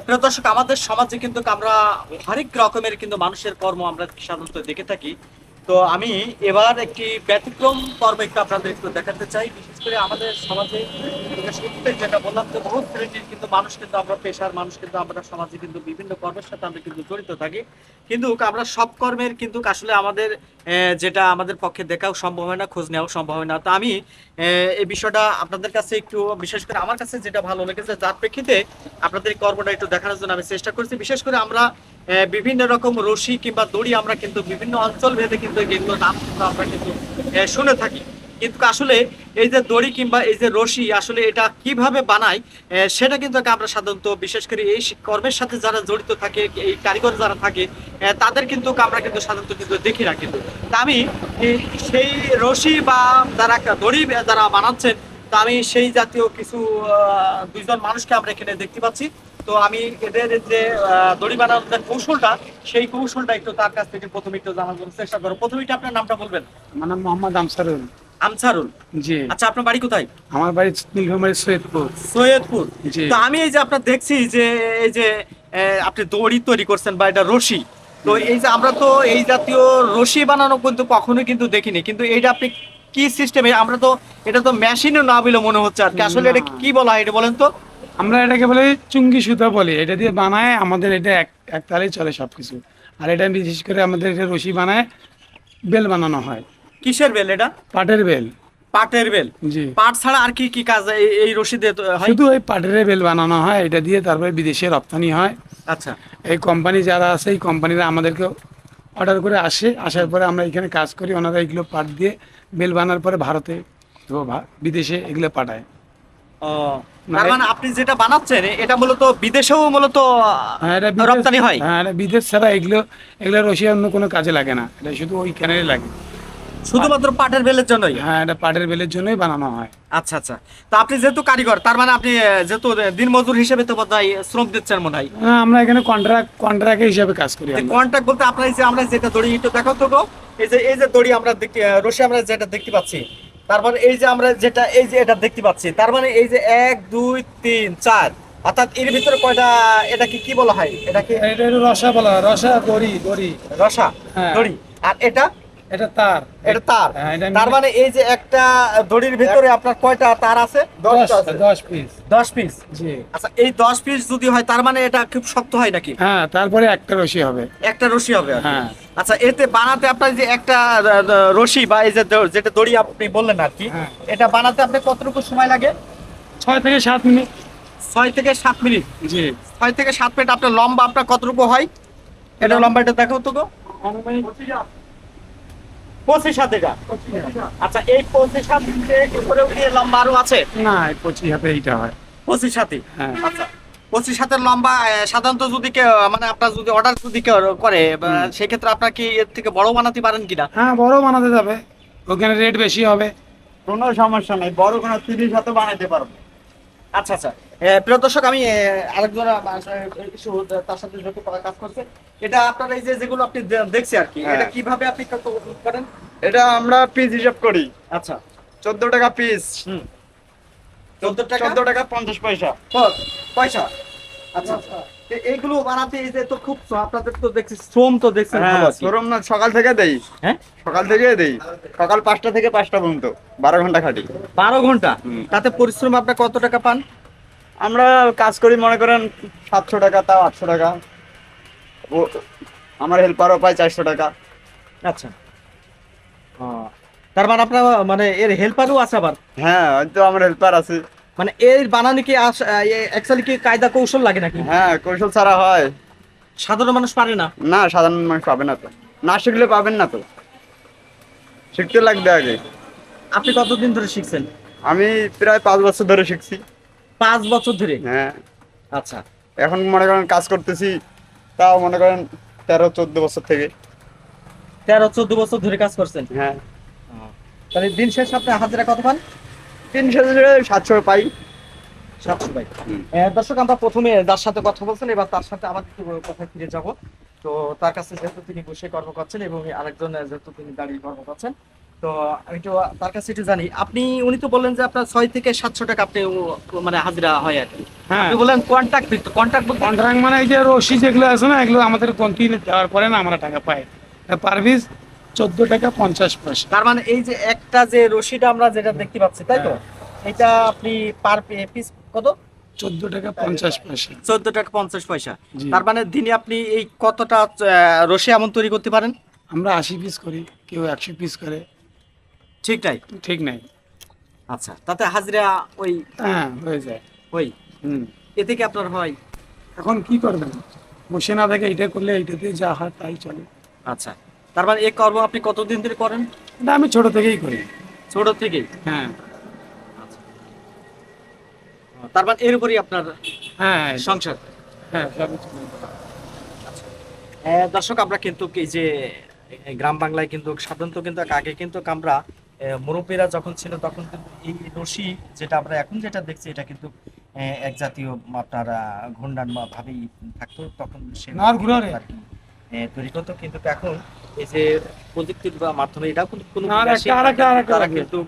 প্রিয় দর্শক, আমাদের সমাজে কিন্তু আমরা হরেক রকমের কিন্তু মানুষের কর্ম আমরা সাধারণত দেখে থাকি। তো আমি এবার একটি ব্যতিক্রম কর্ম একটু আপনাদের একটু দেখাতে চাই। বিশেষ করে আমাদের সমাজে যেটা বললাম, যে বহু শ্রেণীর কিন্তু মানুষ কিন্তু আমরা পেশার মানুষ কিন্তু আমরা সমাজে কিন্তু বিভিন্ন কর্মের সাথে আমরা কিন্তু জড়িত থাকি। কিন্তু আমরা সব কর্মের কিন্তু আসলে আমাদের যেটা আমাদের পক্ষে দেখাও সম্ভব হয় না, খোঁজ নেওয়াও সম্ভব হয় না। তো আমি এই বিষয়টা আপনাদের কাছে একটু, বিশেষ করে আমার কাছে যেটা ভালো লেগেছে, যার প্রেক্ষিতে আপনাদের এই কর্মটা একটু দেখানোর জন্য আমি চেষ্টা করছি। বিশেষ করে আমরা বিভিন্ন রকম রশি কিংবা দড়ি আমরা কিন্তু বিভিন্ন অঞ্চল ভেদে কিন্তু এগুলো নাম কিন্তু আমরা কিন্তু শুনে থাকি। কিন্তু আসলে এই যে দড়ি কিংবা এই যে রশি আসলে এটা কিভাবে বানায়, সেটা কিন্তু আমরা সাধারণত বিশেষ করে এই কর্মের সাথে যারা জড়িত থাকে, এই কারিগর যারা থাকে, তাদের কিন্তু আমরা কিন্তু সাধারণত কিন্তু দেখি না। কিন্তু তা আমি সেই রশি বা যারা দড়ি যারা বানাচ্ছেন, তা আমি সেই জাতীয় কিছু দুইজন মানুষকে আমরা এখানে দেখতে পাচ্ছি। তো আমি এদের যে দড়ি বানানোর যে কৌশলটা, সেই কৌশলটা একটু তার কাছ থেকে প্রথমে একটু জানার জন্য চেষ্টা করো। প্রথমে আপনার নামটা বলবেন? আমার নাম মোহাম্মদ আমসারুল। আমসারুল। জি। আচ্ছা, আপনার বাড়ি কোথায়? আমার বাড়ি নীলফামারী সৈয়দপুর। সৈয়দপুর। জি। তো আমি এই যে আপনার দেখছি যে এই যে আপনি দড়ি তৈরি করছেন বা এটা রশি, তো এই যে আমরা তো এই জাতীয় রশি বানানো কিন্তু কখনোই কিন্তু দেখিনি। কিন্তু এইটা আপনি কি সিস্টেমে, আমরা তো এটা তো মেশিনও না বলে মনে হচ্ছে আর কি। আসলে এটা কি বলা হয় এটা বলেন তো? আমরা এটাকে বলি চুঙ্গি সুতা বলি। এটা দিয়ে বানায় আমাদের, এটা এক তালেই চলে সবকিছু। আর এটা বিশেষ করে আমাদের এটা রশি বানায়, বেল বানানো হয়। কিসের বেল এটা? পাটের বেল। পাটের বেল। জি। পাট ছাড়া আর কি কি কাজ এই রশি দিয়ে হয়? শুধু ওই পাটের বেল বানানো হয়, এটা দিয়ে তারপরে বিদেশে রপ্তানি হয়। আচ্ছা। এই কোম্পানি যারা আছে, এই কোম্পানিরা আমাদেরকে অর্ডার করে আসে, আসার পরে আমরা এখানে কাজ করি। ওনারা এগুলো পাট দিয়ে বেল বানার পরে ভারতে অথবা বিদেশে এগুলো পাঠায়। ও, তার মানে আপনি যেটা বানাচ্ছেন এটা মূলত বিদেশেও মূলত হ্যাঁ, এটা রপ্তানি হয়? হ্যাঁ, এটা বিদেশ ছাড়া এগুলো রশিয়া অন্য কোনো কাজে লাগে না। এটা শুধু ওইখানেই লাগে, শুধুমাত্র পাটের বেলের জন্যই? হ্যাঁ, এটা পাটের বেলের জন্যই বানানো হয়। আচ্ছা আচ্ছা। তো আপনি যেহেতু কারিগর, তার মানে আপনি যেহেতু দিনমজুর হিসেবে তো বোধহয় শ্রম দিচ্ছেন মনে হয়। হ্যাঁ, আমরা এখানে কন্ট্রাক্ট হিসাবে কাজ করি। কন্ট্রাক্ট বলতে আপনার এই যে আমরা যেটা দড়ি একটু দেখাও তো গো, এই যে দড়ি আমরা দেখতে, রশি আমরা যেটা দেখতে পাচ্ছি, তার মানে এই যে আমরা যেটা এই যে এটা দেখতে পাচ্ছি, তার মানে এই যে 1 2 3 4, অর্থাৎ এর ভিতরে কয়টা, এটা কি কি বলা হয়, এটা কি? এটা একটু রসা বলা হয়, রসা দড়ি দড়ি। রসা। হ্যাঁ। দড়ি। আর এটা? এটা তার। এটা তার। হ্যাঁ, এটা তার মানে এই যে একটা দড়ির ভিতরে আপনার কয়টা তার আছে? 10 পিস। 10 পিস। জি। আচ্ছা, এই 10 পিস যদি হয় তার মানে এটা খুব শক্ত হয় নাকি? হ্যাঁ, তারপরে একটা রশি হবে। একটা রশি হবে আর কি। হ্যাঁ। আচ্ছা, এতে বানাতে আপনার যে একটা রশি বা এই যে যেটা দড়ি আপনি বললেন আর কি, হ্যাঁ। এটা বানাতে আপনি কতটুকু সময় লাগে? 6 থেকে 7 মিনিট। 6 থেকে 7 মিনিট। জি। 6 থেকে 7 মিনিট। আপনার লম্বা আপনার কতটুকু হয়? এটা লম্বাটা দেখাও তো গো। 25 হাত এটা। আচ্ছা, এই 25 হাত উপরে উঠিয়ে লম্বা আরো আছে? না, 25 হাতে এইটা হয়। 25 হাতে। হ্যাঁ। আচ্ছা, 25 হাতের লম্বা। সাধারণত যদি কেউ, মানে আপনার যদি অর্ডার যদি কেউ করে, সেক্ষেত্রে আপনার কি এর থেকে বড় বানাতে পারেন কিনা? হ্যাঁ, বড় বানাতে যাবে, ওখানে রেট বেশি হবে। কোনো সমস্যা নাই, বড় কোনো 30 হাতে বানাতে পারবো। আচ্ছা আচ্ছা। প্রিয় দর্শক, আমি আরেকজন কিছু তার সাথে যত কাজ করছে, এটা আপনার এই যে যেগুলো আপনি দেখছি আর কি, এটা কিভাবে আপনি করেন? এটা আমরা পিস হিসাব করি। আচ্ছা। 14 টাকা পিস। 14 টাকা? 14 টাকা 50 পয়সা। পয়সা। আচ্ছা আচ্ছা। এইগুলো বানাতে এই যে তো খুব আপনাদের তো দেখছি শ্রম তো দেখছেন ভালো হ্যাঁ, আর কি। শোরুম না, সকাল থেকে দেই। হ্যাঁ, সকাল থেকে দেই। সকাল 5টা থেকে 5টা পর্যন্ত 12 ঘন্টা খাটি। 12 ঘন্টা। তাতে পরিশ্রম আপনার কত টাকা পান? আমরা কাজ করি মনে করেন 700 টাকা, তাও 800 টাকা। ও আমার হেল্পারও পায় 400 টাকা। আচ্ছা। তার মানে আপনার মানে এর হেল্পারও আছে আবার? হ্যাঁ, হয়তো আমার হেল্পার আছে। মানে এর বানানো কি অ্যাকচুয়ালি কি কায়দা কৌশল লাগে নাকি? হ্যাঁ, কৌশল ছাড়া হয় সাধারণ মানুষ পারে না? না, সাধারণ মানুষ পাবে না তো। না শিখলে পাবেন না তো, শিখতে লাগবে আগে। আপনি কতদিন ধরে শিখছেন? আমি প্রায় 5 বছর ধরে শিখছি। 5 বছর ধরে? হ্যাঁ। আচ্ছা। এখন মনে করেন কাজ করতেছি, তাও মনে করেন 13-14 বছর থেকে। 13-14 বছর ধরে কাজ করছেন? হ্যাঁ। তাহলে দিন শেষে আপনি হাজিরা কত পান? 300-700 পাই। 700 পাই। দর্শক, আমরা প্রথমে যার সাথে কথা বলছেন, এবার তার সাথে আবার একটু কথা ফিরে যাব। তো তার কাছে যেহেতু তিনি বসে কর্ম করছেন এবং আরেকজন যেহেতু তিনি দাঁড়িয়ে কর্ম করছেন, তো আমি তো তার কাছে একটু জানি, উনি তো বললেন যে আপনার 6 থেকে 700 টাকা আপনি মানে হাজিরা হয় আর কি। হ্যাঁ, আপনি বললেন কন্ট্রাক্ট ভিত্তিক, কন্ট্রাক্ট বলতে কন্ট্রাক্ট মানে এই যে রশি যেগুলো আছে না, এগুলো আমাদের কন্টিনিউ দেওয়ার পরে না আমরা টাকা পাই। পার পিস 14 টাকা 50 পয়সা। তার মানে এই যে একটা যে রশিটা আমরা যেটা দেখতে পাচ্ছি তাই তো, এটা আপনি পার পিস কত? 14 টাকা 50 পয়সা। 14 টাকা 50 পয়সা। জি। তার মানে দিনে আপনি এই কতটা রশি এমন তৈরি করতে পারেন? আমরা 80 পিস করি, কেউ 100 পিস করে, ঠিক নাই? ঠিক নাই। আচ্ছা, তাতে হাজিরা ওই হ্যাঁ, হয়ে যায়। ওই হুম। এ থেকে আপনার হয়। এখন কি করবেন, বসে না থেকে এইটা করলে এইটাতে যা হয় তাই চলে। আচ্ছা, তার মানে এই কর্ম আপনি কতদিন ধরে করেন? এটা আমি ছোট থেকেই করি। ছোট থেকেই? হ্যাঁ, তার মানে এর উপরই আপনার হ্যাঁ, সংসার। হ্যাঁ, সবই চলে। দর্শক, আমরা কিন্তু এই যে গ্রাম বাংলায় কিন্তু সাধারণত কিন্তু আগে কিন্তু আমরা মুরব্বীরা যখন ছিল তখন কিন্তু এই রশি যেটা আমরা এখন যেটা দেখছি এটা কিন্তু এক জাতীয় আপনার ঘূর্ণায়মান ভাবেই থাকতো তখন সে ঘুরে আর কি তৈরি করতো, কিন্তু এখন এই যে প্রযুক্তির মাধ্যমে এটাও কিন্তু কোনো না, বিলাসী আরেকটা তারা লাগে। কিন্তু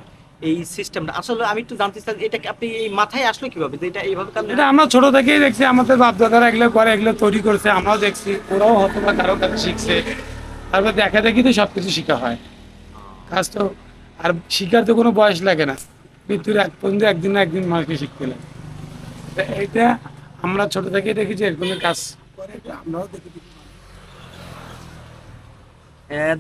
এই সিস্টেমটা আসলে আমি একটু জানতে চাই, এটা কি আপনি এই মাথায় আসলো কিভাবে যে এটা এইভাবে কাজ? এটা আমরা ছোট থেকেই দেখছি, আমাদের বাপ দাদারা এগুলো করে, এগুলো তৈরি করছে, আমরাও দেখছি, ওরাও হয়তো বা কারো কাছে শিখছে। তারপর দেখা দেখি তো সবকিছু শেখা হয়। কাজ তো আর শিখার তো কোনো বয়স লাগে না, মৃত্যুর এক পর্যন্ত একদিন না একদিন মানুষকে শিখতে লাগে। তো এইটা আমরা ছোট থেকেই দেখেছি, এরকম কাজ করে, এটা আমরাও দেখি।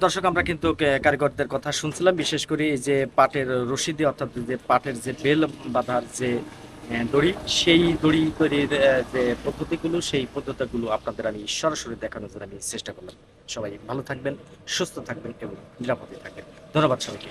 দর্শক, আমরা কিন্তু কারিগরদের কথা শুনছিলাম, বিশেষ করে এই যে পাটের রশি দিয়ে, অর্থাৎ যে পাটের যে বেল বাঁধার যে দড়ি, সেই দড়ি তৈরির যে পদ্ধতিগুলো, সেই পদ্ধতিগুলো আপনাদের আমি সরাসরি দেখানোর জন্য আমি চেষ্টা করলাম। সবাই ভালো থাকবেন, সুস্থ থাকবেন এবং নিরাপদে থাকবেন। ধন্যবাদ সবাইকে।